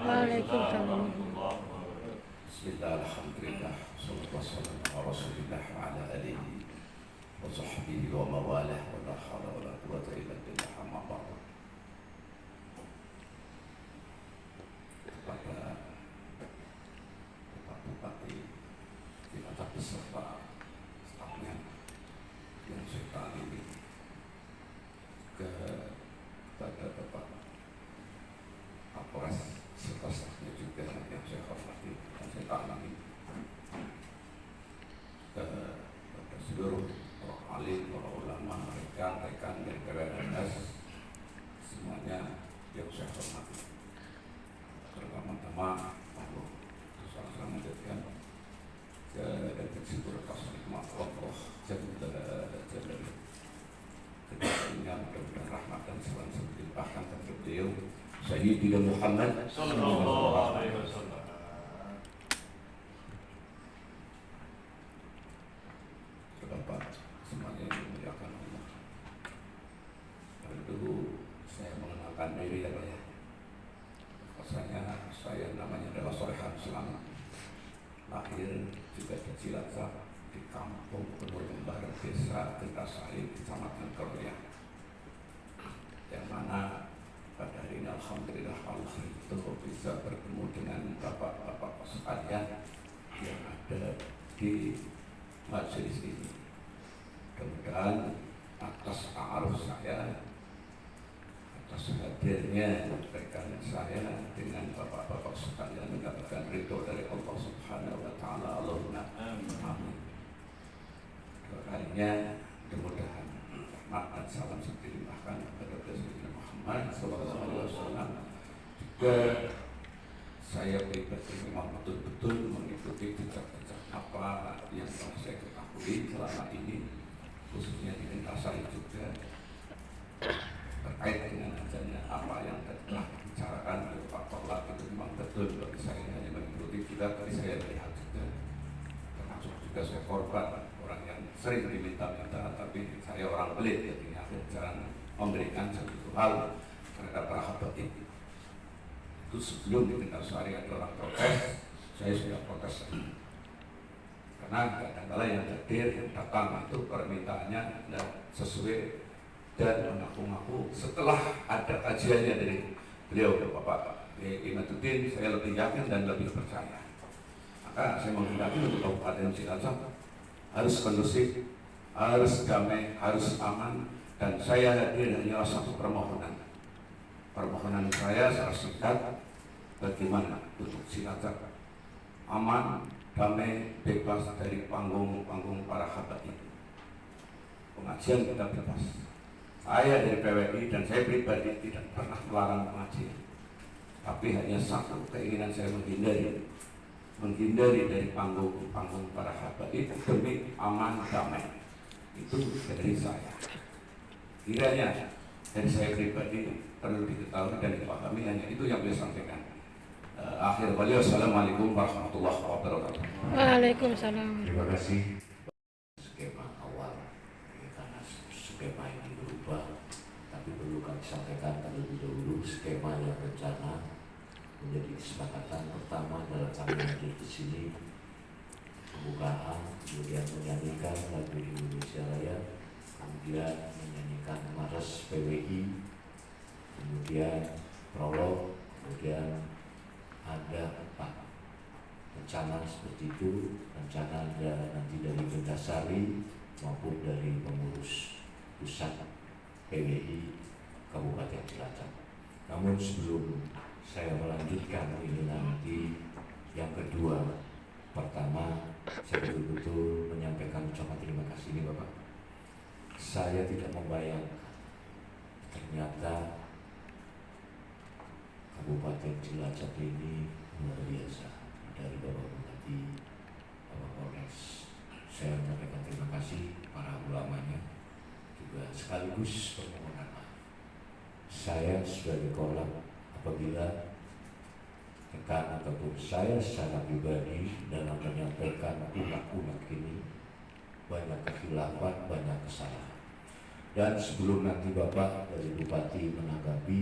Waalaikumsalam. Bismillah, alhamdulillah, sallallahu wasallam ala rasulillah wa ala alihi wa sahbihi wa mawalah wa la hawla wa la quwwata illa billah amma ba'du. Kepada Bapak Bupati Cilacap beserta stafnya yang saya tangani, kepada Bapak Kapolres serta stafnya juga yang saya hormati dan saya tangani, kepada seluruh para alim, para ulama, rekan-rekan dari PWNS semuanya yang saya hormati. Pertama-tama Allah saya menjadikan dan bersyukur atas nikmat Allah Jalla kedatangannya, mudah-mudahan rahmat dan salam dilimpahkan kepada beliau Sayyidina Muhammad sallallahu alaihi wasallam. Bapak semuanya yang dimuliakan Allah. Dulu saya mengenalkan diri ya Pak ya. Bahwasanya saya namanya adalah Solehan Selamat. Lahir juga di Cilacap, di kampung Penur Lembar, desa Gentasari, kecamatan Keroya. Yang mana pada hari ini alhamdulillah Allah itu bisa bertemu dengan bapak-bapak sekalian yang ada di majelis ini. Mudah-mudahan atas ta'aruf saya, atas hadirnya rekan saya dengan bapak-bapak sekalian mendapatkan ridho dari Allah Subhanahu wa taala. Allahumma amin. Dua kalinya mudah-mudahan rahmat dan salam dilimpahkan kepada Presiden Muhammad sallallahu alaihi wasallam. Juga saya pribadi memang betul-betul mengikuti jejak-jejak apa yang telah saya ketahui selama ini, khususnya di Denpasar juga terkait dengan adanya apa yang telah dibicarakan oleh Pak Korlat. Itu memang betul bagi saya, hanya mengikuti juga, tapi saya melihat juga, termasuk juga saya korban orang yang sering diminta-minta, tapi saya orang pelit, jadi akhirnya jarang memberikan satu hal terhadap para habat ini. Itu sebelum di Denpasar ada orang protes, saya sudah protes. Karena kadang-kadang yang hadir, yang datang itu permintaannya tidak sesuai dan mengaku-ngaku. Setelah ada kajiannya dari beliau, Bapak Imaduddin, saya lebih yakin dan lebih percaya. Maka saya menghendaki untuk Kabupaten Cilacap harus kondusif, harus damai, harus aman, dan saya hadir hanyalah satu permohonan. Permohonan saya secara singkat, bagaimana untuk Cilacap aman, damai, bebas dari panggung-panggung para habat itu. Pengajian kita bebas. Saya dari PWI dan saya pribadi tidak pernah melarang pengajian, tapi hanya satu keinginan saya menghindari dari panggung-panggung para habat itu demi aman damai. Itu dari saya. Kiranya dari saya pribadi perlu diketahui dan dipahami, hanya itu yang saya sampaikan. Akhir kali, wassalamualaikum warahmatullahi wabarakatuh. Waalaikumsalam. Terima kasih. Skema awal, karena skema ini berubah, tapi perlu kami sampaikan terlebih dahulu skema yang rencana menjadi kesepakatan. Pertama adalah kami hadir di sini pembukaan, kemudian menyanyikan lagu Indonesia Raya, kemudian menyanyikan Mars PWI, kemudian prolog, kemudian ada rencana seperti itu, rencana ada nanti dari Gentasari maupun dari pengurus pusat PWI Kabupaten Cilacap. Namun sebelum saya melanjutkan ini nanti yang kedua, pertama saya betul-betul menyampaikan ucapan terima kasih ini Bapak. Saya tidak membayangkan ternyata Kabupaten Cilacap ini luar biasa. Dari Bapak Bupati, Bapak Polres, saya menyampaikan terima kasih para ulamanya, juga sekaligus permohonan maaf. Saya sebagai kolab apabila rekan ataupun saya secara pribadi dalam menyampaikan unek-unek ini banyak kehilafan, banyak kesalahan. Dan sebelum nanti Bapak dari Bupati menanggapi,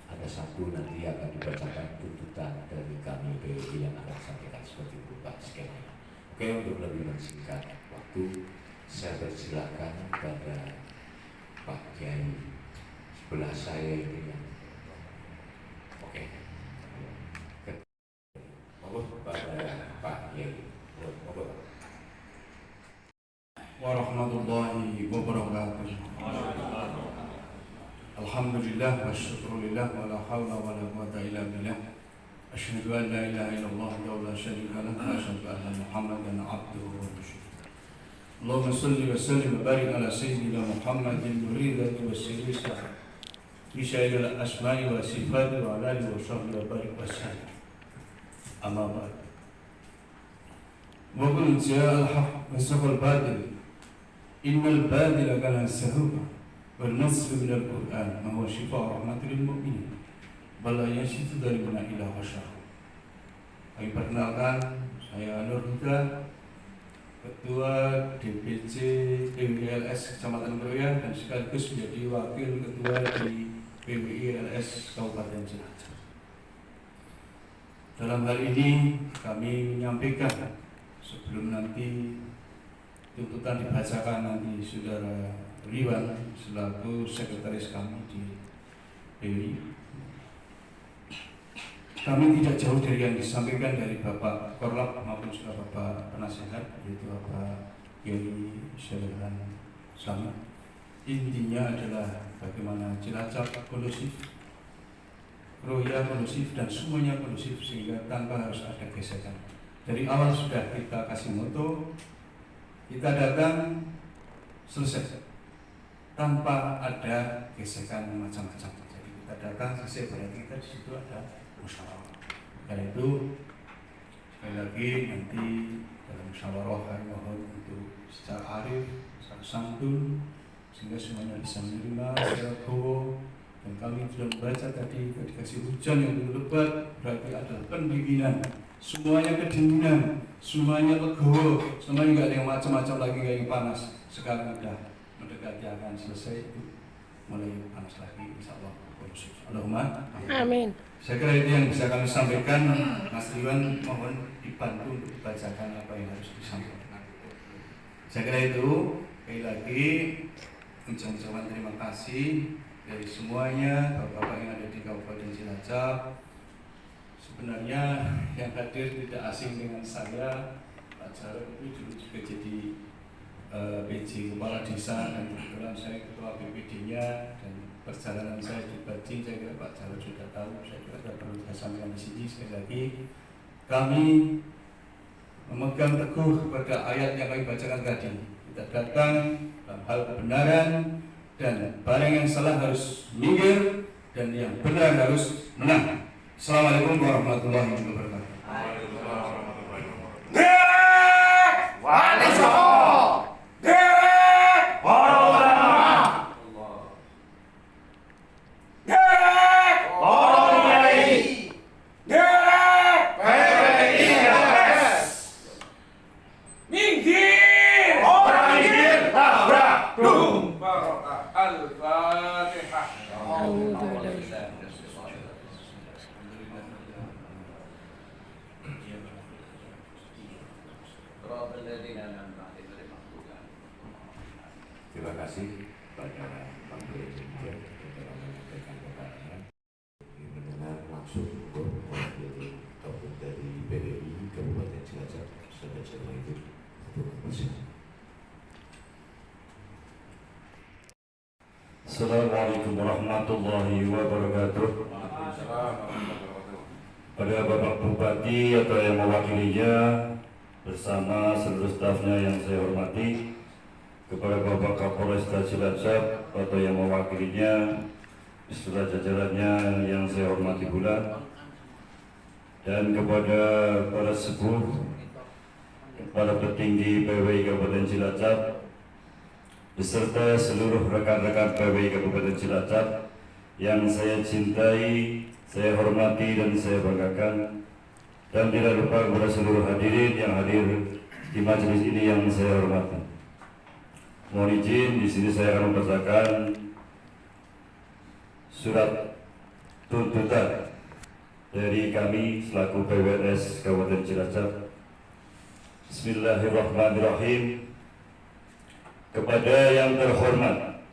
ada satu nanti akan dibacakan tuntutan dari kami PWI yang akan disampaikan seperti berupa skemanya. Oke, untuk lebih mensingkat waktu, saya persilakan kepada Pak Kiai sebelah saya ini yang oke. Mohon pada Pak Kiai. Warahmatullahi wabarakatuh. Alhamdulillah wa syukurillah wa la hawla wa la quwwata illa billah. Asyhadu an la ilaha illallah wa la syarika lah wa asyhadu anna Muhammadan abduhu wa rasuluh. Allahumma salli wa sallim wa barik ala sayyidina Muhammadin nuridati wa sirisa bi syairil asma'i wa sifati wa ala alihi wa sahbihi wa barik wa sallam. Amma ba'd. Wa qul ja'al haqq wa sahal batil. Innal badila kana sahuqa wal nasr min al-Qur'an ma huwa shifaa rahmatul lil mu'minin bal yashifu dari mana ila hasyah. Kami perkenalkan, saya Nur Huda, Ketua DPC PWILS Kecamatan Keroyan dan sekaligus menjadi Wakil Ketua di PWILS Kabupaten Cilacap. Dalam hal ini kami menyampaikan sebelum nanti tuntutan dibacakan nanti Saudara Riwan selaku sekretaris kami di PWI. Kami tidak jauh dari yang disampaikan dari Bapak Korlap maupun juga Bapak Penasehat, yaitu Bapak Kiai Syahriban Slamet. Intinya adalah bagaimana Cilacap kondusif, Keroya kondusif, dan semuanya kondusif sehingga tanpa harus ada gesekan. Dari awal sudah kita kasih moto, kita datang selesai tanpa ada gesekan macam-macam. Jadi kita datang selesai, berarti kita di situ ada musyawarah. Karena itu sekali lagi nanti dalam musyawarah kami mohon untuk secara arif, secara santun, sehingga semuanya bisa menerima secara gowo. Dan kami sudah membaca tadi dikasih hujan yang begitu lebat, berarti adalah pendinginan. Semuanya kedinginan, semuanya legowo, semuanya nggak ada yang macam-macam lagi, nggak yang panas. Sekarang sudah mendekati akan selesai, itu mulai panas lagi, insya Allah. Allahumma Amin. Saya kira itu yang bisa kami sampaikan. Mas Iwan mohon dibantu untuk dibacakan apa yang harus disampaikan. Saya kira itu. Sekali lagi ucapan terima kasih dari semuanya bapak-bapak yang ada di Kabupaten Cilacap. Sebenarnya yang hadir tidak asing dengan saya. Pak Jarod itu dulu juga jadi PJ Kepala Desa, dan kebetulan saya Ketua BPD-nya, dan perjalanan saya di Bading, saya kira Pak Jarod sudah tahu. Saya kira tidak perlu saya sampaikan di sini. Sekali lagi kami memegang teguh pada ayat yang kami bacakan tadi. Kita datang dalam hal kebenaran, dan barang yang salah harus minggir dan yang benar harus menang. Assalamualaikum warahmatullahi wabarakatuh. Wali Songo, derek para ulama, derek para kiai, derek PWILS. Minggir orang minggir tabrak dum. Al-Fatihah. Terima kasih pada Pak Presiden telah menyampaikan keterangan. Mendengar langsung mewakili topik dari PWI Kabupaten Cilacap pada jam itu untuk bersama. Assalamualaikum warahmatullahi wabarakatuh. Pada Bapak Bupati atau yang mewakilinya bersama seluruh stafnya yang saya hormati, kepada Bapak Kapolresta Cilacap atau yang mewakilinya beserta jajarannya yang saya hormati pula, dan kepada para sepuh, para petinggi PWI Kabupaten Cilacap beserta seluruh rekan-rekan PWI Kabupaten Cilacap yang saya cintai, saya hormati dan saya banggakan, dan tidak lupa kepada seluruh hadirin yang hadir di majelis ini yang saya hormati. Mohon izin di sini saya akan membacakan surat tuntutan dari kami selaku PWS Kabupaten Cilacap. Bismillahirrahmanirrahim. Kepada yang terhormat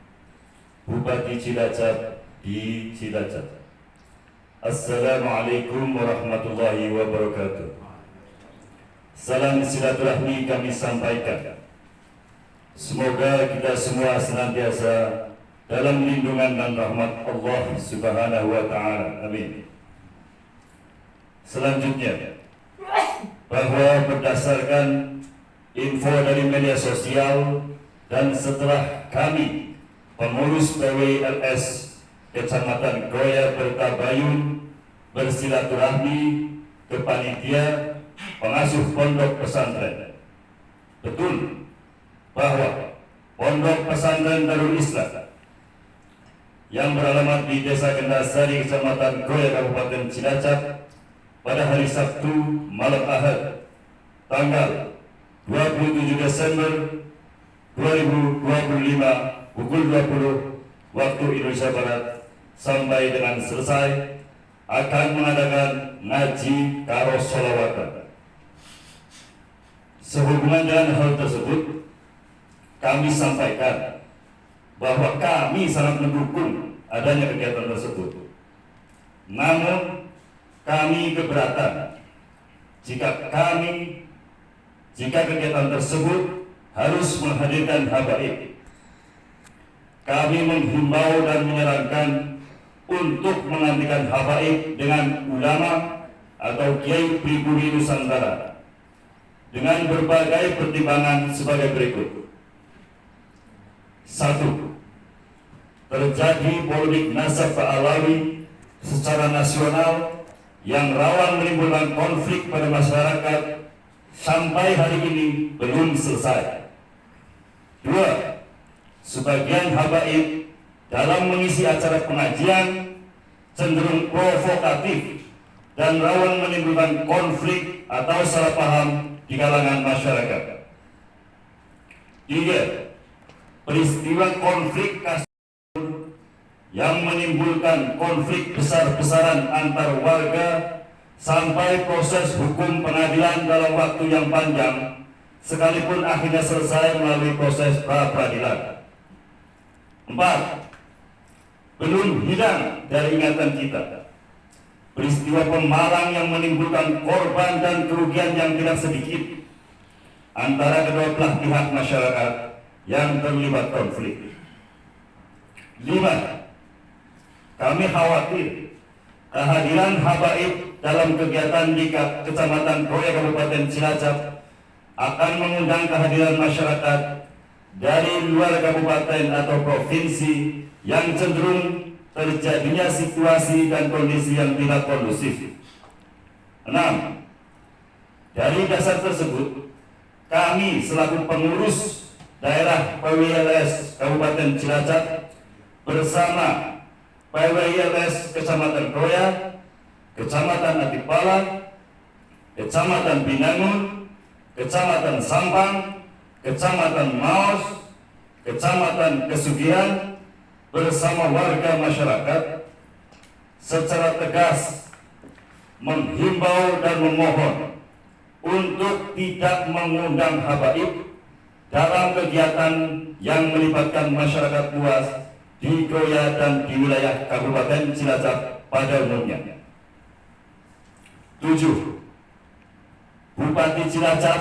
Bupati Cilacap di Cilacap, Assalamualaikum warahmatullahi wabarakatuh. Salam silaturahmi kami sampaikan. Semoga kita semua senantiasa dalam lindungan dan rahmat Allah Subhanahu wa Ta'ala. Amin. Selanjutnya, bahwa berdasarkan info dari media sosial dan setelah kami pengurus PWLS Kecamatan Kroya Bertabayun bersilaturahmi ke panitia pengasuh pondok pesantren, betul bahwa pondok pesantren Darul Islam yang beralamat di Desa Kendasari, Kecamatan Kroya, Kabupaten Cilacap pada hari Sabtu malam Ahad tanggal 27 Desember 2025 pukul 20 waktu Indonesia Barat sampai dengan selesai akan mengadakan ngaji karo sholawatan. Sehubungan dengan hal tersebut, kami sampaikan bahwa kami sangat mendukung adanya kegiatan tersebut. Namun kami keberatan jika kegiatan tersebut harus menghadirkan habaib. Kami menghimbau dan menyarankan untuk mengantikan habaib dengan ulama atau kiai pribumi Nusantara dengan berbagai pertimbangan sebagai berikut. 1. Terjadi polemik nasab Alawi secara nasional yang rawan menimbulkan konflik pada masyarakat sampai hari ini belum selesai. 2. Sebagian habaib dalam mengisi acara pengajian cenderung provokatif dan rawan menimbulkan konflik atau salah paham di kalangan masyarakat. 3. Peristiwa konflik yang menimbulkan konflik besar-besaran antar warga sampai proses hukum pengadilan dalam waktu yang panjang, sekalipun akhirnya selesai melalui proses pra-peradilan. 4. Belum hilang dari ingatan kita peristiwa pemalang yang menimbulkan korban dan kerugian yang tidak sedikit antara kedua belah pihak masyarakat yang terlibat konflik. 5. Kami khawatir kehadiran habaib dalam kegiatan di Kecamatan Kroya Kabupaten Cilacap akan mengundang kehadiran masyarakat dari luar kabupaten atau provinsi yang cenderung terjadinya situasi dan kondisi yang tidak kondusif. 6. Dari dasar tersebut, kami selaku pengurus daerah PWLS Kabupaten Cilacap bersama PWLS Kecamatan Kroya, Kecamatan Atipala, Kecamatan Binangun, Kecamatan Sampang, Kecamatan Maos, Kecamatan Kesugihan bersama warga masyarakat secara tegas menghimbau dan memohon untuk tidak mengundang habaib dalam kegiatan yang melibatkan masyarakat luas di Kroya dan di wilayah Kabupaten Cilacap pada umumnya. 7. Bupati Cilacap,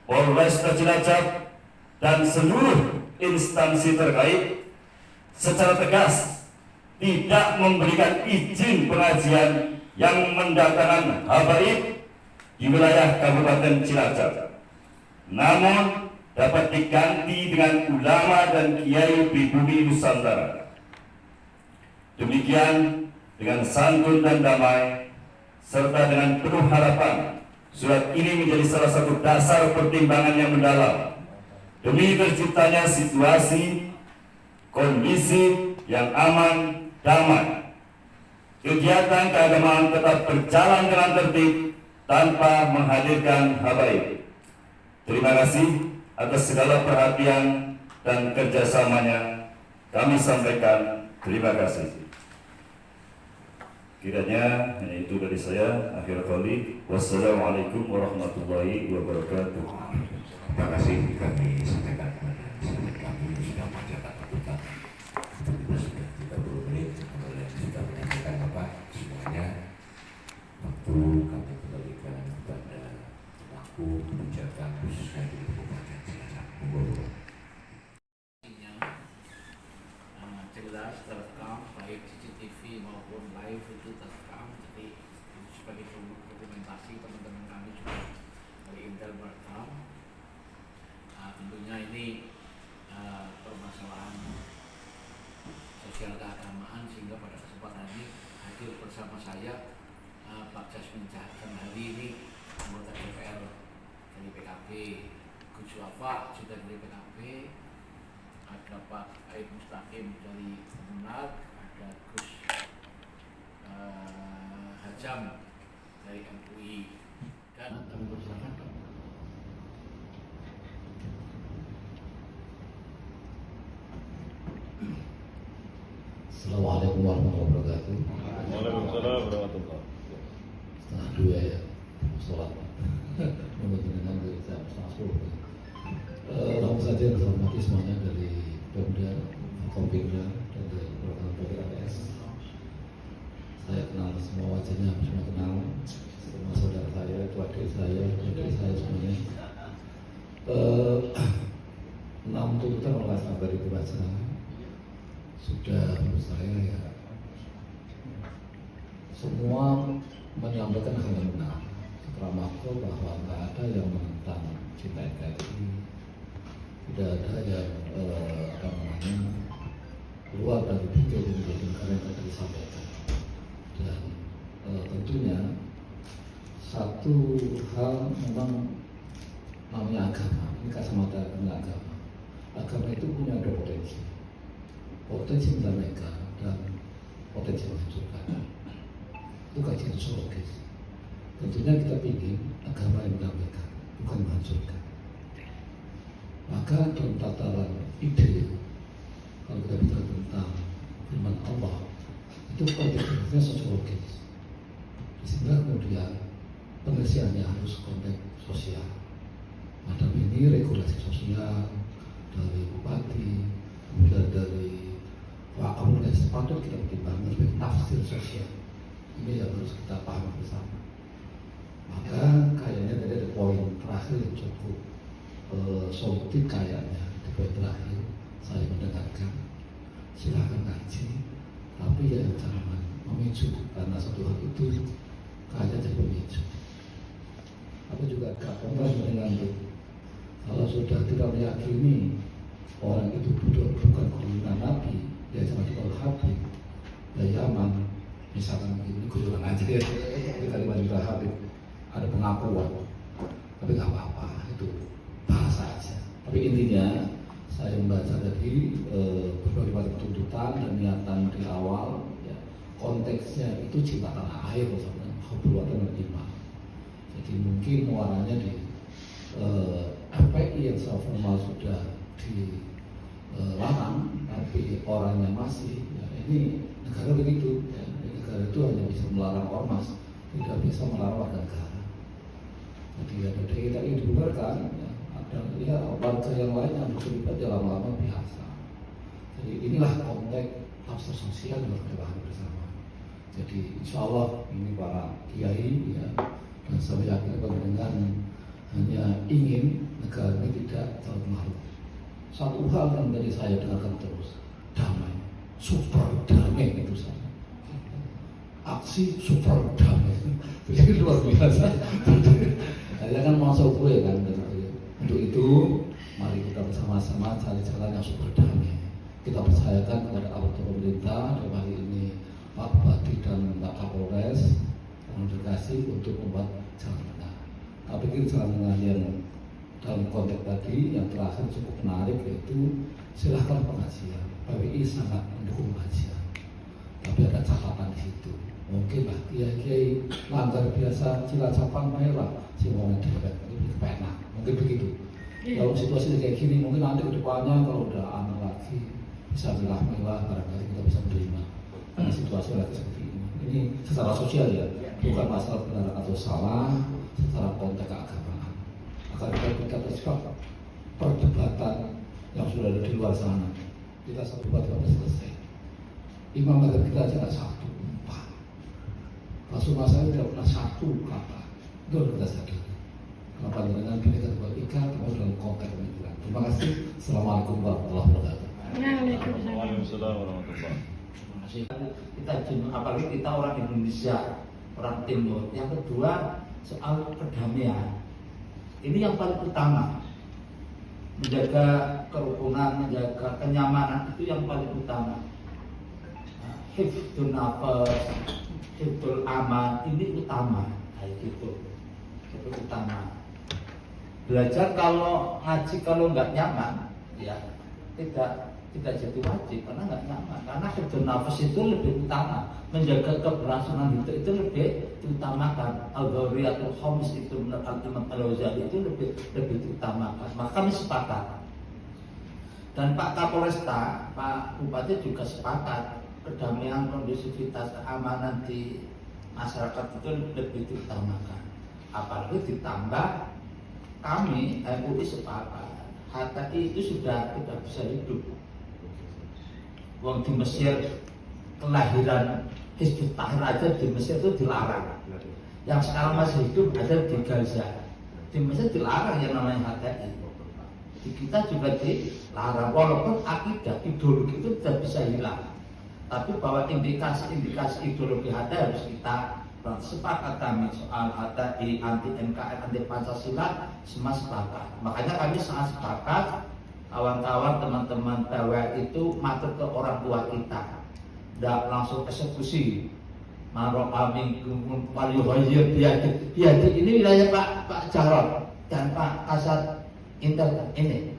Polresta Cilacap, dan seluruh instansi terkait secara tegas tidak memberikan izin pengajian yang mendatangkan habaib di wilayah Kabupaten Cilacap, namun dapat diganti dengan ulama dan kiai pribumi Nusantara. Demikian dengan santun dan damai serta dengan penuh harapan, surat ini menjadi salah satu dasar pertimbangan yang mendalam demi terciptanya situasi kondisi yang aman, damai. Kegiatan keagamaan tetap berjalan dengan tertib tanpa menghadirkan habaib. Terima kasih atas segala perhatian dan kerjasamanya. Kami sampaikan terima kasih. Kiranya hanya itu dari saya. Akhir kali, wassalamualaikum warahmatullahi wabarakatuh. Terima kasih kami sampaikan kepada sahabat kami yang sudah mengajarkan tuntutan. Kita sudah 30 menit, kemudian sudah menyampaikan Bapak semuanya. Waktu kami kembalikan kepada pelaku kebijakan khususnya di Kabupaten Cilacap. Monggo. Jelas terekam baik CCTV maupun live itu terekam, jadi sebagai dokumentasi teman-teman kami juga dari Intel merekam. Tentunya ini permasalahan sosial keagamaan, sehingga pada kesempatan ini hadir bersama saya Pak Jasmin Jahatan hari ini, anggota DPR dari PKB, Gus Wafa juga dari PKB, ada Pak Aib Mustaqim dari Kemenag, ada Gus Hajam dari MUI, dan kami persilakan. Assalamualaikum warahmatullahi wabarakatuh. Waalaikumsalam warahmatullahi wabarakatuh. Setengah 2 ya, sholat. Mudah-mudahan dari jam 9:30. Langsung saja yang saya hormati semuanya dari Pemda, Kompimda, dan dari program PPRS. Saya kenal semua wajahnya, semua kenal. Semua saudara saya, itu adik saya semuanya. 6 tuntutan kalau nggak sabar itu baca. Sudah menurut saya ya semua menyampaikan hal yang benar secara makro, bahwa nggak ada yang menentang cinta NKRI, tidak ada yang keluar dari pikir yang menjadi negara yang tadi disampaikan. Dan tentunya satu hal memang namanya agama, ini kacamata dengan agama. Agama itu punya dua potensi mendamaikan dan potensi menghancurkan. Itu kajian sosiologis. Tentunya kita ingin agama yang mendamaikan, bukan menghancurkan. Maka dalam tataran ide, kalau kita bicara tentang firman Allah, itu konteksnya sosiologis. Sehingga kemudian pengertiannya harus konteks sosial. Macam ini regulasi sosial dari bupati, kemudian dari Pak Kapolres, patut kita pertimbangkan sebagai tafsir sosial. Ini yang harus kita pahami bersama. Maka kayaknya tadi ada poin terakhir yang cukup solutif kayaknya. Di poin terakhir saya mendengarkan, silahkan ngaji, tapi ya jangan memicu, karena satu hal itu kayaknya jadi pemicu. Aku juga kontra dengan itu. Kalau sudah tidak meyakini orang itu bukan keturunan Nabi, ya cuma dikawal Habib, ya Yaman, misalkan ini kunjungan aja ya, di kalimat juga Habib, ada pengakuan, tapi nggak apa-apa, itu bahasa aja. Tapi intinya saya membaca tadi berbagai macam tuntutan dan niatan di awal, ya, konteksnya itu cinta tanah air, misalnya hubungan dan iman. Jadi mungkin muaranya di FPI yang secara formal sudah dilarang, tapi orangnya masih, ya, ini negara begitu, ya, negara itu hanya bisa melarang ormas, tidak bisa melarang warga negara. Jadi ada kita ini dibubarkan, ya, ada ya warga yang lain yang terlibat ya lama-lama biasa. Jadi inilah konteks tafsir sosial yang harus kita pahami bersama. Jadi insya Allah ini para kiai, ya, dan saya yakin pendengar hanya ingin negara ini tidak terpengaruh. Satu hal yang dari saya dengarkan terus, damai, super damai itu saja. Aksi super damai, jadi luar biasa. Saya kan masuk gue kan, untuk itu mari kita bersama-sama cari jalan yang super damai. Kita percayakan kepada aparatur pemerintah, dalam hal ini Pak Bupati dan Pak Kapolres, komunikasi untuk membuat jalan tengah. Tapi ini jalan tengah yang dalam konteks tadi yang terakhir cukup menarik, yaitu silahkan pengajian. PWI sangat mendukung pengajian, tapi ada catatan di situ. Mungkin lah kiai-kiai langgar biasa Cilacapan Merah, Simongan Depet, ini kepenak, mungkin begitu. Kalau situasi kayak gini, mungkin nanti ke depannya kalau udah anak lagi bisa milah-milah, barangkali kita bisa menerima. Karena situasi lagi seperti ini. ini secara sosial ya, bukan masalah benar atau salah, secara konteks keagamaan. Agar kita terjebak perdebatan yang sudah ada di luar sana. Kita satu debat sudah selesai. Imam mazhab kita aja satu, 4. Rasulullah saya tidak pernah satu kata. Itu yang kita sakit. Kenapa dengan kita ikat kita dalam konteks pemikiran. Terima kasih. Assalamualaikum warahmatullahi wabarakatuh. Waalaikumsalam warahmatullahi wabarakatuh. Kita apalagi kita orang Indonesia, orang Timur. Yang kedua soal perdamaian. Ini yang paling utama. Menjaga kerukunan, menjaga kenyamanan itu yang paling utama. Hifdzun nafas, hifdzul aman ini utama. Kayak gitu. Itu utama. Belajar kalau ngaji kalau nggak nyaman, ya tidak jadi wajib karena nggak nyaman. Karena hifdzun nafas itu lebih utama. Menjaga keberlangsungan hidup itu lebih diutamakan. Al-Ghawriyatul Khamis itu menurut Al-Imam Al-Ghazali itu lebih diutamakan. Maka kami sepakat. Dan Pak Kapolresta, Pak Bupati juga sepakat kedamaian, kondusivitas, keamanan di masyarakat itu lebih diutamakan. Apalagi ditambah kami MUI sepakat HTI itu sudah tidak bisa hidup. Wong di Mesir kelahiran Hizbut Tahrir aja di Mesir itu dilarang. Yang sekarang masih hidup ada di Gaza. Di Mesir dilarang yang namanya HTI. Di kita juga dilarang. Walaupun akidah ideologi itu tidak bisa hilang. Tapi bahwa indikasi ideologi HTI harus kita sepakat kami soal HTI, anti NKRI, anti Pancasila semua sepakat. Makanya kami sangat sepakat kawan-kawan teman-teman PW itu matur ke orang tua kita. Tidak langsung eksekusi. Marok kami waliyuhayyir biadi ini wilayah Pak Jarod dan Pak Kasat Inter ini.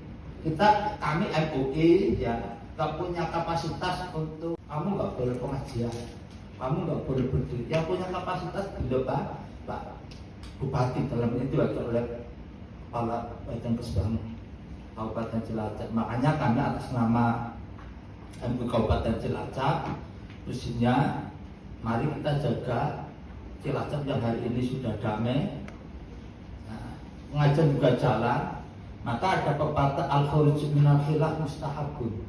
Kami MUI ya nggak punya kapasitas untuk kamu nggak boleh pengajian, kamu nggak boleh berdiri. Yang punya kapasitas beliau Pak Bupati dalam itu oleh Kepala Badan Kesbangsan Kabupaten Cilacap. Makanya kami atas nama MUI Kabupaten Cilacap mestinya mari kita jaga Cilacap yang hari ini sudah damai. Pengajian juga jalan. Maka ada pepatah al-khuruj minal khilaf mustahabun.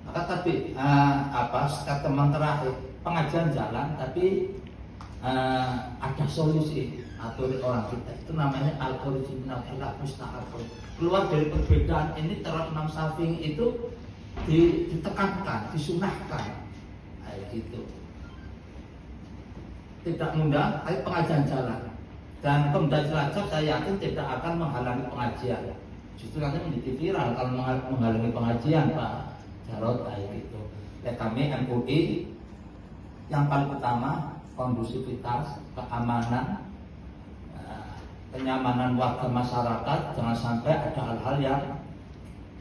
Maka tapi teman terakhir pengajian jalan tapi ada solusi atur orang kita itu namanya al-khuruj minal khilaf mustahabun. Keluar dari perbedaan ini terhadap Imam Syafi'i itu ditekankan, disunahkan. Gitu. Tidak mudah, tapi pengajian jalan. Dan Pemda Cilacap saya yakin tidak akan menghalangi pengajian. Justru nanti menjadi viral kalau menghalangi pengajian Pak Jarod kayak gitu. Ya kami MUI yang paling utama kondusivitas, keamanan, kenyamanan warga masyarakat. Jangan sampai ada hal-hal yang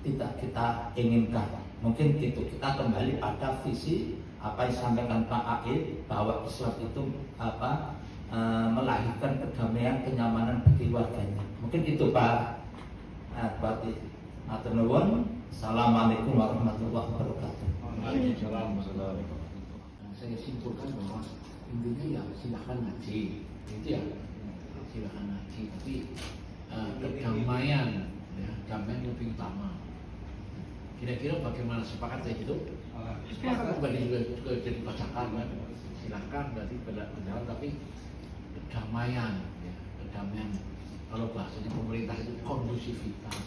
tidak kita inginkan. Mungkin itu kita kembali pada visi apa yang disampaikan Pak Aid bahwa Islam itu melahirkan kedamaian, kenyamanan bagi warganya. Mungkin itu Pak Bupati. Matur nuwun. Assalamualaikum warahmatullahi wabarakatuh. Waalaikumsalam warahmatullahi wabarakatuh. Saya simpulkan bahwa intinya ya silakan ngaji, itu ya silakan ngaji. Tapi kedamaian, ya damai lebih utama. Kira-kira bagaimana sepakat saya itu? Sepakat kembali juga jadi bacakan kan. Silahkan berarti berjalan tapi kedamaian, ya, kedamaian. Kalau bahasanya pemerintah itu kondusivitas.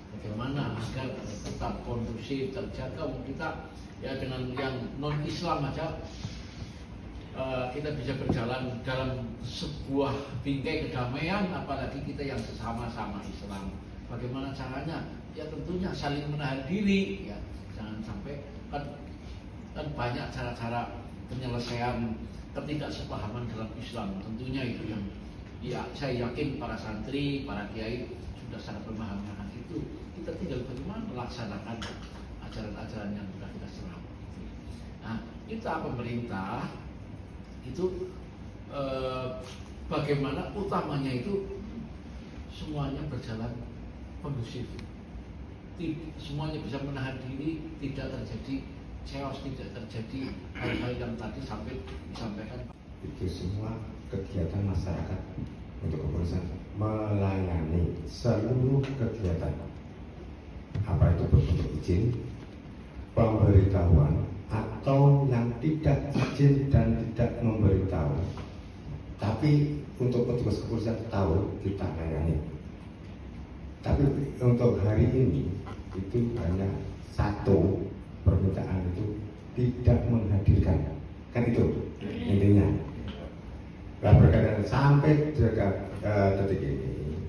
Bagaimana agar tetap kondusif terjaga kita ya dengan yang non Islam aja kita bisa berjalan dalam sebuah bingkai kedamaian, apalagi kita yang sesama-sama Islam. Bagaimana caranya? Ya tentunya saling menahan diri, ya jangan sampai kan banyak cara-cara penyelesaian ketidaksepahaman dalam Islam. Tentunya itu yang ya saya yakin para santri, para kiai sudah sangat memahami akan itu. Kita tinggal bagaimana melaksanakan ajaran-ajaran yang sudah kita serap. Nah, kita pemerintah itu bagaimana utamanya itu semuanya berjalan kondusif. Semuanya bisa menahan diri, tidak terjadi chaos, tidak terjadi hal-hal yang tadi sampai disampaikan. Itu semua kegiatan masyarakat untuk kepolisian melayani seluruh kegiatan, apa itu berbentuk izin, pemberitahuan, atau yang tidak izin dan tidak memberitahu. Tapi untuk petugas kepolisian tahu kita layani. Tapi untuk hari ini itu hanya satu permintaan, itu tidak menghadirkan, kan itu intinya. Nah, berkaitan sampai detik ini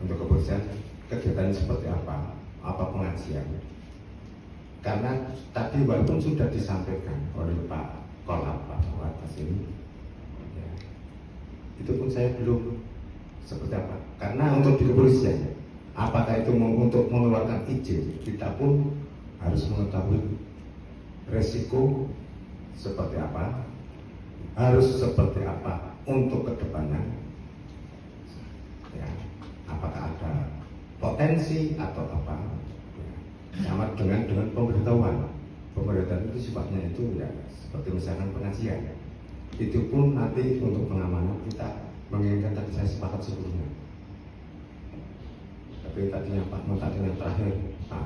untuk kepolisian kegiatan seperti apa pengajian. Karena tadi walaupun sudah disampaikan oleh Pak Kolab bahwa atas ini, ya, itu pun saya belum seperti apa. Karena untuk di kepolisian, apakah itu untuk mengeluarkan izin, kita pun harus mengetahui resiko seperti apa, harus seperti apa untuk kedepannya, ya, apakah ada potensi atau apa, ya, sama dengan pemberitahuan itu sifatnya itu ya seperti misalkan pengajian, itu pun nanti untuk pengamanan kita menginginkan, tadi saya sepakat sebelumnya, tapi tadinya Pak Mu tadi yang terakhir Pak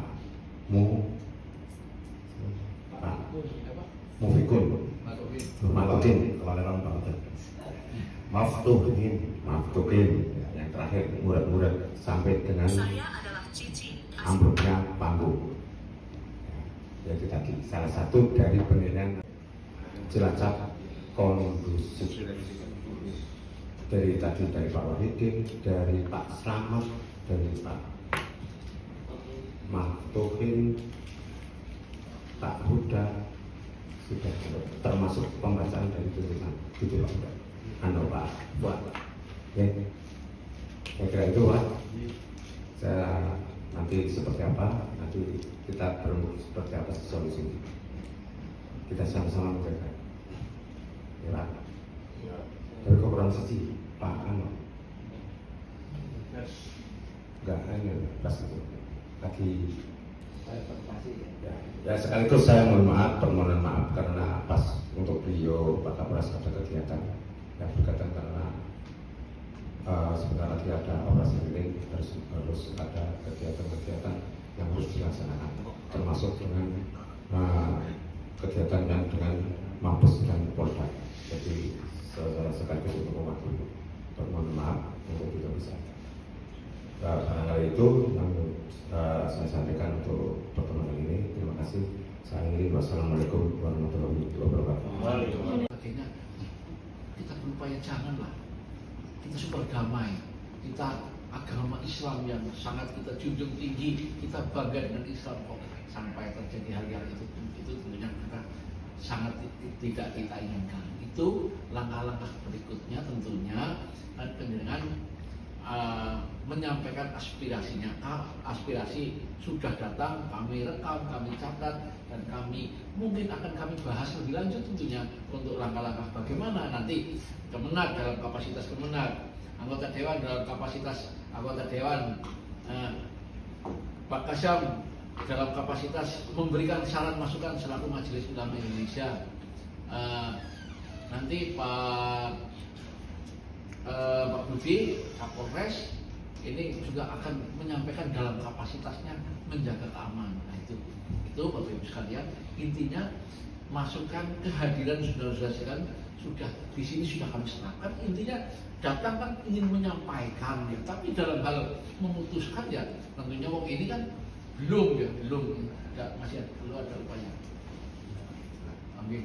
Mufikun Matukin kelahiran Pak Maftukin yang terakhir murid-murid sampai dengan ambruknya panggung. Jadi tadi salah satu dari penilaian Cilacap kondusif dari Pak Wahidin, dari Pak Slamet, dari Pak Maftukin, Pak Huda, sudah termasuk pembacaan dari tulisan gitu Pak Huda. Pak buat, ya, kira itu Pak. Saya nanti seperti apa, nanti kita berembuk seperti apa solusi. Kita sama-sama menjaga. Ya Pak. Dari kekurangan sisi Pak enggak pas itu lagi. Ya sekaligus saya permohonan maaf karena pas untuk beliau Pak Kapolres ada kegiatan yang berkaitan karena sebentar lagi ada operasi keliling, harus ada kegiatan-kegiatan yang harus dilaksanakan, termasuk dengan kegiatan yang dengan Mabes dan Polda. Jadi sekaligus untuk mewakili, permohonan maaf untuk tidak bisa. Barangkali itu yang saya sampaikan untuk pertemuan ini. Terima kasih. Saya akhiri. Wassalamualaikum warahmatullahi wabarakatuh. Kita berupaya janganlah kita super damai, kita agama Islam yang sangat kita junjung tinggi, kita bangga dengan Islam, kok sampai terjadi hal-hal itu tentunya kita sangat tidak kita inginkan. Itu langkah-langkah berikutnya tentunya dengan menyampaikan aspirasinya. Aspirasi sudah datang, kami rekam, kami catat, dan mungkin akan kami bahas lebih lanjut tentunya untuk langkah-langkah bagaimana nanti Kemenak dalam kapasitas Kemenak, anggota Dewan dalam kapasitas anggota Dewan, Pak Kasyam dalam kapasitas memberikan saran masukan selaku Majelis Ulama Indonesia, nanti Pak Budi Kapolres ini juga akan menyampaikan dalam kapasitasnya menjaga keamanan. Nah, itu Bapak Ibu sekalian, intinya masukan kehadiran saudara-saudara sudah di sini sudah kami serahkan. Intinya datang kan ingin menyampaikan ya, tapi dalam hal memutuskan ya tentunya wong ini kan belum masih perlu ada upaya. Amin.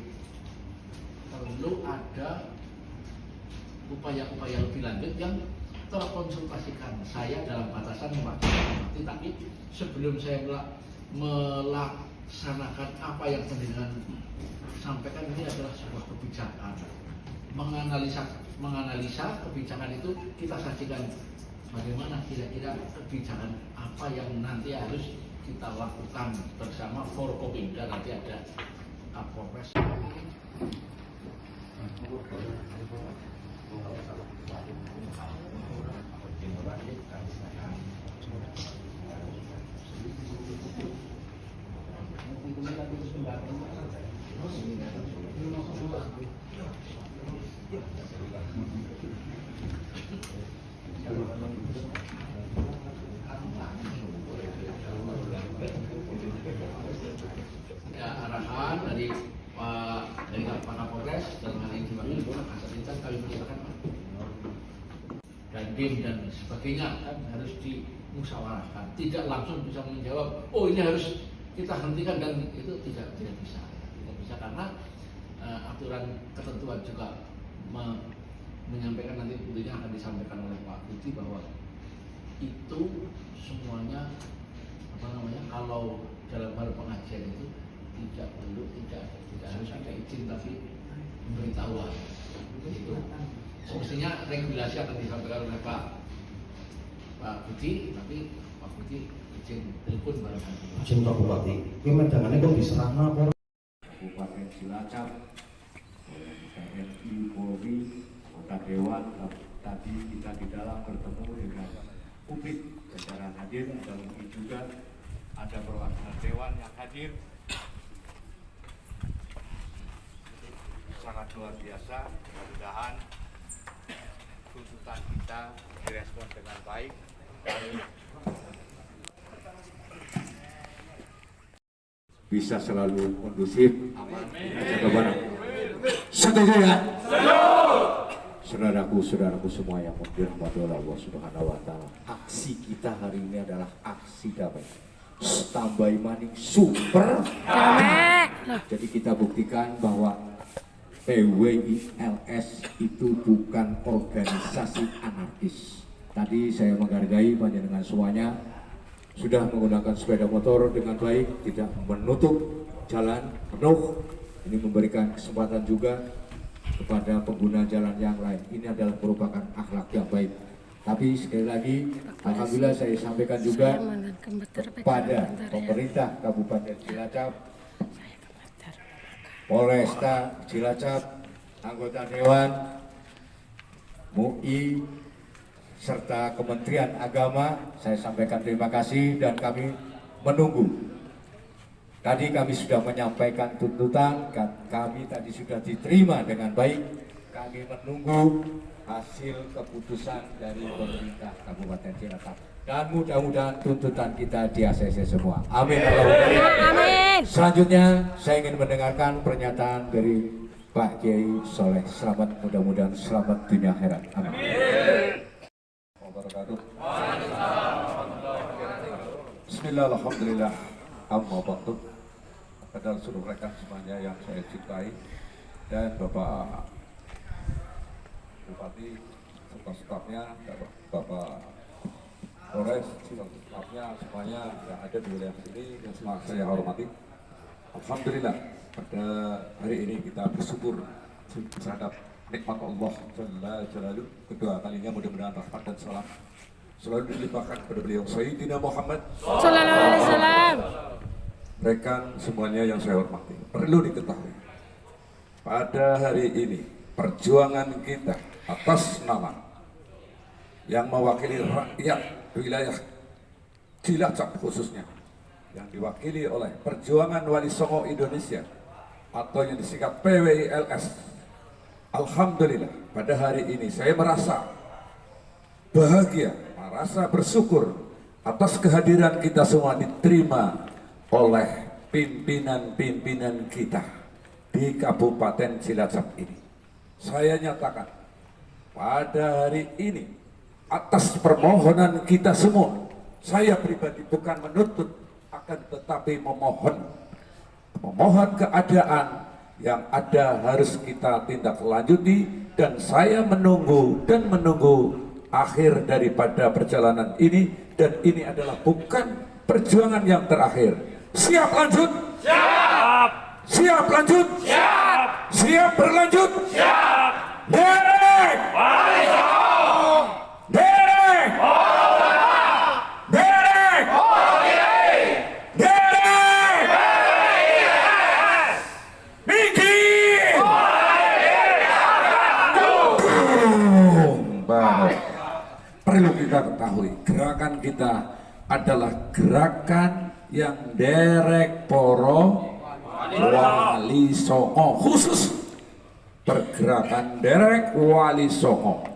Perlu ada upaya-upaya lebih lanjut yang terkonsultasikan. Saya dalam batasan mewakili, tapi sebelum saya melaksanakan apa yang pendengar sampaikan, ini adalah sebuah kebijakan. Menganalisa kebijakan itu kita sajikan bagaimana kira-kira kebijakan apa yang nanti harus kita lakukan bersama Forkopimda, nanti ada Kapolres. Polres dalam hal ini diwakili oleh Kasat Lintas kami perintahkan dan BIM dan sebagainya kan harus dimusyawarahkan, tidak langsung bisa menjawab oh ini harus kita hentikan, dan itu tidak bisa karena aturan ketentuan juga menyampaikan, nanti tentunya akan disampaikan oleh Pak Budi bahwa itu semuanya kalau dalam hal pengajian itu tidak harus ada izin, tapi pemberitahuan itu semestinya regulasi akan disampaikan oleh Pak Budi, tapi Pak Budi izin telepon barangkali. Izin Pak Bupati, ini medangannya kok diserang apa? Kabupaten Cilacap, TNI, Polri, Kota Dewan. Tadi kita di dalam bertemu dengan publik secara hadir, ada mungkin juga ada perwakilan Dewan yang hadir. Sangat luar biasa, mudah-mudahan tuntutan kita direspon dengan baik. Bisa selalu kondusif, aman, jaga barang. Setuju ya? Saudaraku semua yang dirahmati oleh Allah Subhanahu wa Ta'ala, aksi kita hari ini adalah aksi damai. Standby maning super damai. Jadi kita buktikan bahwa PWILS itu bukan organisasi anarkis. Tadi saya menghargai panjenengan semuanya sudah menggunakan sepeda motor dengan baik, tidak menutup jalan penuh. Ini memberikan kesempatan juga kepada pengguna jalan yang lain. Ini adalah merupakan akhlak yang baik. Tapi sekali lagi, alhamdulillah saya sampaikan juga kepada pemerintah Kabupaten Cilacap, Polresta Cilacap, anggota Dewan, MUI, serta Kementerian Agama, saya sampaikan terima kasih dan kami menunggu. Tadi kami sudah menyampaikan tuntutan, kami tadi sudah diterima dengan baik. Kami menunggu hasil keputusan dari pemerintah Kabupaten Cilacap. Dan mudah-mudahan tuntutan kita di ACC semua. Amin. Amin. Selanjutnya saya ingin mendengarkan pernyataan dari Pak Kiai Soleh. Selamat, mudah-mudahan selamat dunia akhirat. Amin. Bismillah, alhamdulillah, amma ba'du. Kepada seluruh rekan semuanya yang saya cintai dan Bapak Bupati serta stafnya, Bapak Polres serta stafnya semuanya yang ada di wilayah sini yang semua saya hormati. Alhamdulillah, pada hari ini kita bersyukur terhadap nikmat Allah Jalla Jalaluh. Kedua kalinya mudah-mudahan rahmat dan salam selalu dilimpahkan kepada beliau Sayyidina Muhammad Sallallahu Alaihi Wasallam. Rekan semuanya yang saya hormati, perlu diketahui pada hari ini perjuangan kita atas nama yang mewakili rakyat wilayah Cilacap khususnya, yang diwakili oleh Perjuangan Wali Songo Indonesia atau yang disingkat PWILS. Alhamdulillah pada hari ini saya merasa bahagia, merasa bersyukur atas kehadiran kita semua diterima oleh pimpinan-pimpinan kita di Kabupaten Cilacap ini. Saya nyatakan pada hari ini atas permohonan kita semua, saya pribadi bukan menuntut, akan tetapi memohon keadaan yang ada harus kita tindak lanjuti, dan saya menunggu akhir daripada perjalanan ini, dan ini adalah bukan perjuangan yang terakhir. Siap lanjut? Siap. Siap lanjut? Siap. Siap berlanjut? Siap. Derek Wali Songo. Derek Maulana. Derek Kiai. Derek PWILS. Bikin perlu kita ketahui, gerakan kita adalah gerakan yang derek poro Wali Songo, khusus pergerakan derek Wali Songo.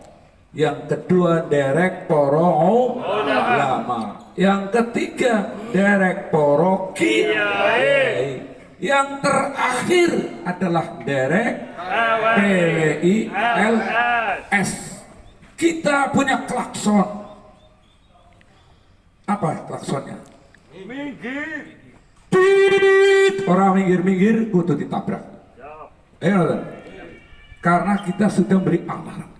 Yang kedua derek poro ulama, yang ketiga derek poro kiai, yang terakhir adalah derek PWILS. Kita punya klakson. Apa klaksonnya? Minggir. Tit. Orang minggir-minggir kudu ditabrak. Karena kita sudah beri amanat.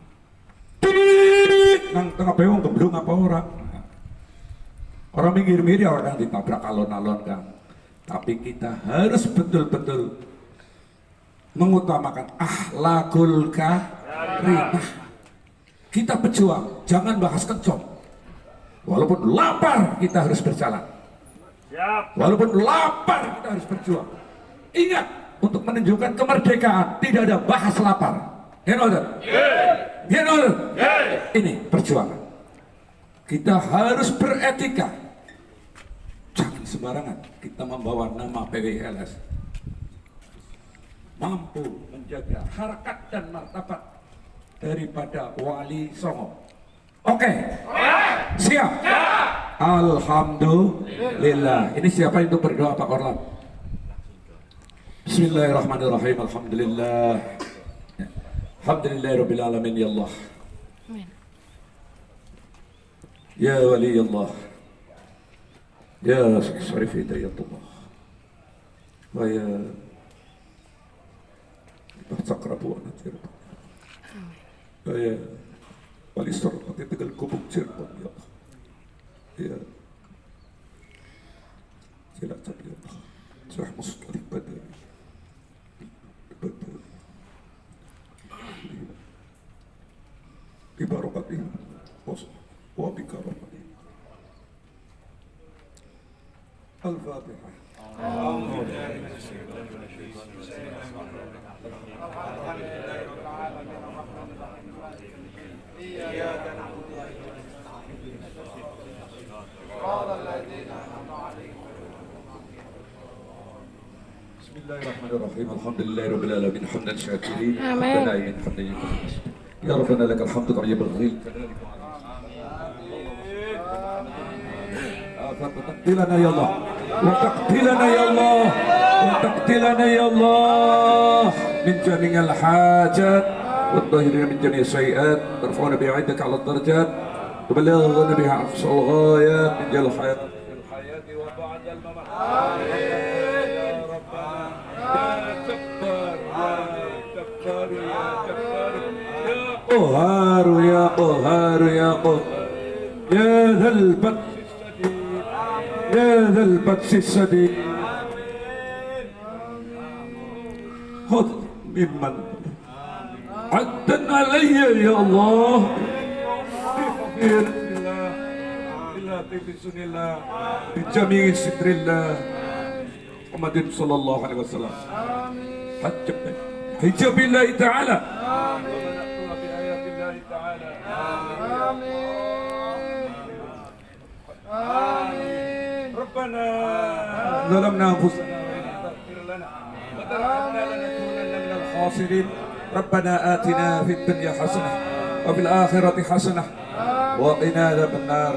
Tit. Nang tengah bewong geblung apa orang? Orang minggir-minggir ya orang ditabrak alon-alon kan. Tapi kita harus betul-betul mengutamakan akhlakul karimah. Kita pejuang, jangan bahas kencong. Walaupun lapar kita harus berjalan. Walaupun lapar kita harus berjuang. Ingat, untuk menunjukkan kemerdekaan tidak ada bahas lapar. Ini perjuangan. Kita harus beretika. Jangan sembarangan kita membawa nama PWILS. Mampu menjaga harkat dan martabat daripada Wali Songo. Oke. Siap. Alhamdulillah. Ini siapa yang untuk berdoa Pak Korlap? Bismillahirrahmanirrahim. Alhamdulillah. Alhamdulillahirabbil alamin ya Allah. Ya Wali Allah. Ya Syarif Hidayatullah. Wa ya Sakrabu Anatir. Wa ya Wali Sorot Tegal Kubuk Cirebon ya Allah. Ya Cilacap ya Allah. Syekh Mustalih Badari. Ibarakatih wa bikaramati. Al-Fatihah. Bismillahirrahmanirrahim. Alhamdulillahirabbil alamin. Hamdan syakirin. Amin. Ya Rabbana lakal hamdu kama yanbaghi. Taqbilana ya Allah. Wa taqbilana ya Allah. Wa taqbilana ya Allah. Min jami'il hajat wa tahhirna min jami'is sayiat. Tarfa'una bi'idaka 'ala ad-darajat. Tuballighuna biha aqsal ghayat min jal hayat fil hayati wa ba'da al-mamat. Amin. Ya Rabbana. قهار يا قهار يا قهار يا ذا البطش الشديد يا ذا البطش الشديد خذ ممن عدا علي يا الله بسم الله بجميع ستر الله محمد صلى الله عليه وسلم حجاب الله تعالى ربنا ظلمنا انفسنا وان تغفر لنا وترحمنا لنكونن من الخاسرين ربنا آتنا في الدنيا حسنه وفي الآخرة حسنه وقنا عذاب النار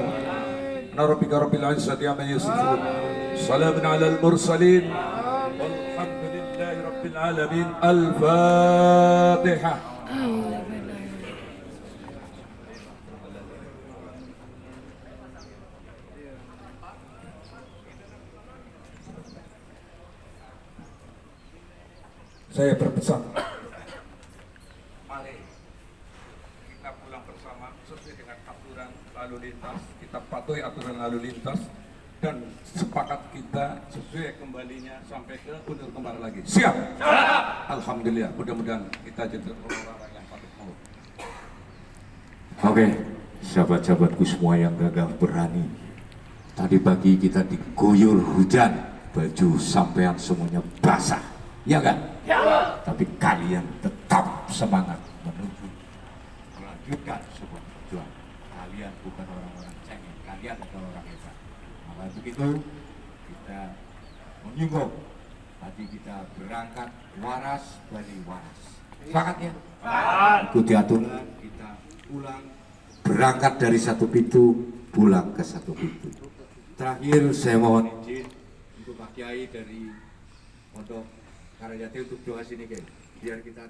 ربك رب العزة عما يصفون سلام على المرسلين والحمد لله رب العالمين. الفاتحة. Saya berpesan, mari kita pulang bersama sesuai dengan aturan lalu lintas. Kita patuhi aturan lalu lintas dan sepakat kita sesuai kembalinya sampai ke Gunung Kembar lagi. Siap? Alhamdulillah. Mudah-mudahan kita jadi orang-orang yang patut mau. Oke, sahabat-sahabatku semua yang gagah berani. Tadi pagi kita diguyur hujan, baju sampean semuanya basah, ya kan? Tapi kalian tetap semangat menuju melanjutkan sebuah perjuangan. Kalian bukan orang-orang cengeng, kalian adalah orang hebat. Maka untuk itu kita menyinggung. Tadi kita berangkat waras balik waras. Sepakat ya? Ikuti aturan, kita pulang berangkat dari satu pintu, pulang ke satu pintu. Terakhir saya mohon izin untuk Pak Kiai dari Pondok Karajati untuk doa sini, Kiai. biar kita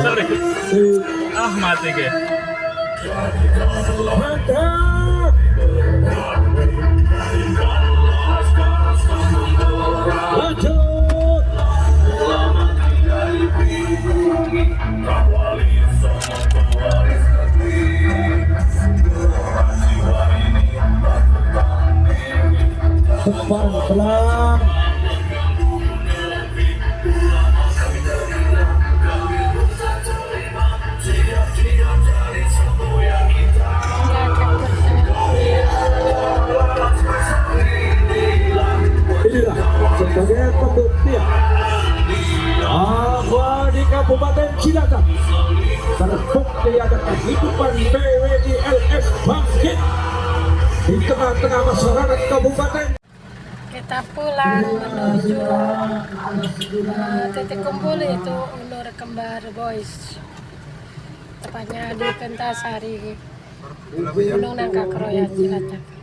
sorry. Ah, mati ke. Pelan. Inilah sebagai pembuktian bahwa di Kabupaten Cilacap terbukti ada kehidupan PWILS bangkit di tengah-tengah masyarakat kabupaten. Kita pulang menuju titik kumpul itu Ulur Kembar Boys, tepatnya di Pentasari, Gunung Nangka Kroya, Cilacap.